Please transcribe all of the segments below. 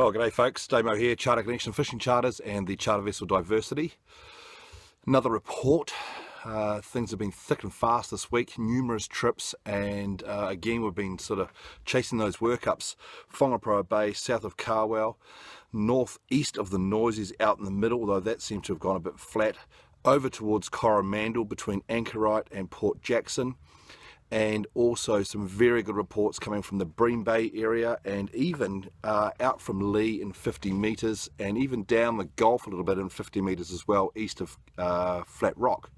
Well, g'day folks, Damo here, Charter Connection Fishing Charters and the Charter Vessel Diversity. Another report. Things have been thick and fast this week, numerous trips, and again we've been sort of chasing those workups. Whangaparaoa Bay, south of Carwell, northeast of the Noises out in the middle, although that seems to have gone a bit flat, over towards Coromandel between Anchorite and Port Jackson. And also some very good reports coming from the Bream Bay area, and even out from Lee in 50 metres, and even down the Gulf a little bit in 50 metres as well, east of Flat Rock.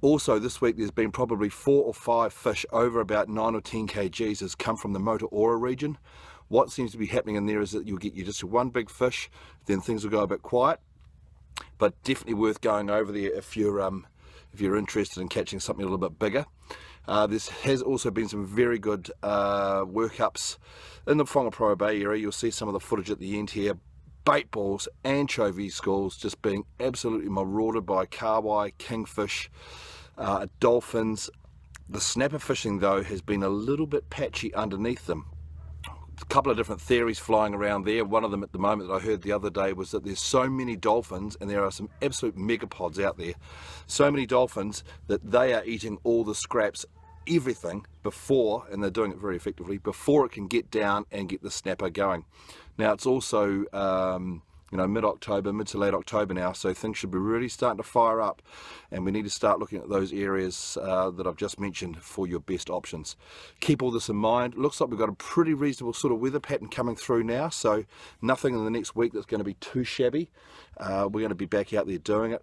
Also this week there's been probably 4 or 5 fish over about 9 or 10 kgs has come from the Motuora region. What seems to be happening in there is that you'll get just one big fish, then things will go a bit quiet, but definitely worth going over there if you're interested in catching something a little bit bigger. This has also been some very good workups in the Whangaparaoa Bay area. You'll see some of the footage at the end here. Bait balls, anchovy schools just being absolutely marauded by kahawai, kingfish, dolphins. The snapper fishing though has been a little bit patchy underneath them. A couple of different theories flying around there. One of them at the moment that I heard the other day was that there's so many dolphins, and there are some absolute megapods out there, so many dolphins that they are eating all the scraps, everything before, and they're doing it very effectively, before it can get down and get the snapper going. Now it's also mid-October, mid to late October now, so things should be really starting to fire up, and we need to start looking at those areas that I've just mentioned for your best options. Keep all this in mind. Looks like we've got a pretty reasonable sort of weather pattern coming through now, so nothing in the next week that's going to be too shabby. We're going to be back out there doing it.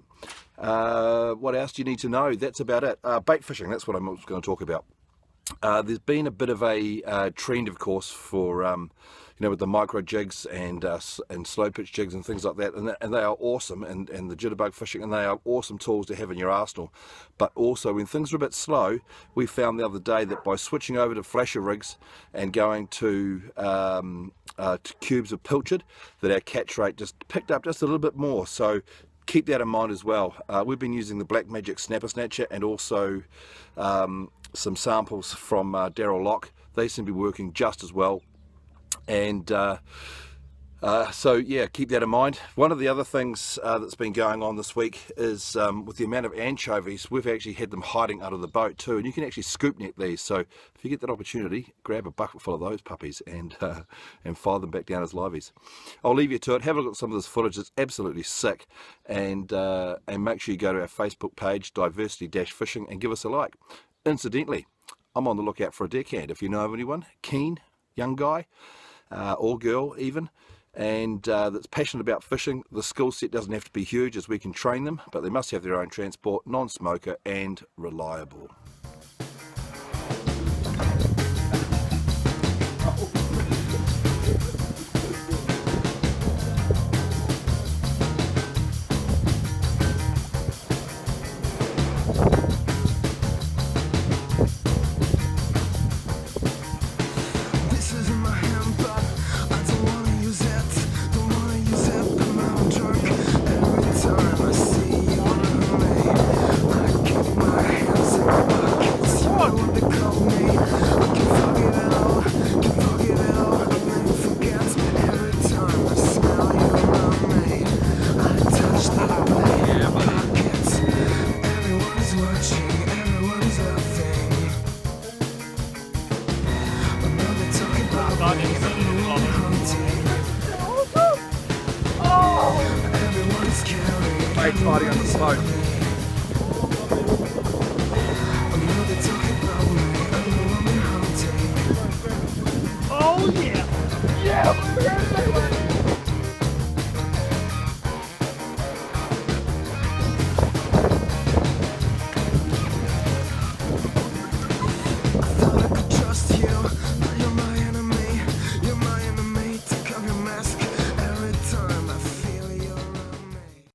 What else do you need to know? That's about it. Bait fishing, that's what I'm going to talk about. There's been a bit of a trend, of course, for with the micro jigs and slow pitch jigs and things like that, and they are awesome, and the jitterbug fishing, and they are awesome tools to have in your arsenal. But also when things are a bit slow, we found the other day that by switching over to flasher rigs and going to cubes of pilchard, that our catch rate just picked up just a little bit more. So keep that in mind as well. We've been using the Black Magic Snapper Snatcher and also some samples from Daryl Locke. They seem to be working just as well. And so yeah, keep that in mind. One of the other things that's been going on this week is with the amount of anchovies, we've actually had them hiding under the boat too, and you can actually scoop net these. So if you get that opportunity, grab a bucket full of those puppies and fire them back down as liveys. I'll leave you to it. Have a look at some of this footage. It's absolutely sick, and make sure you go to our Facebook page, Diversity-Fishing, and give us a like. Incidentally, I'm on the lookout for a deckhand. If you know of anyone keen, young guy, or girl even, and that's passionate about fishing, the skill set doesn't have to be huge as we can train them, but they must have their own transport, non-smoker and reliable. Bait's hiding under the boat. Oh yeah! Yeah!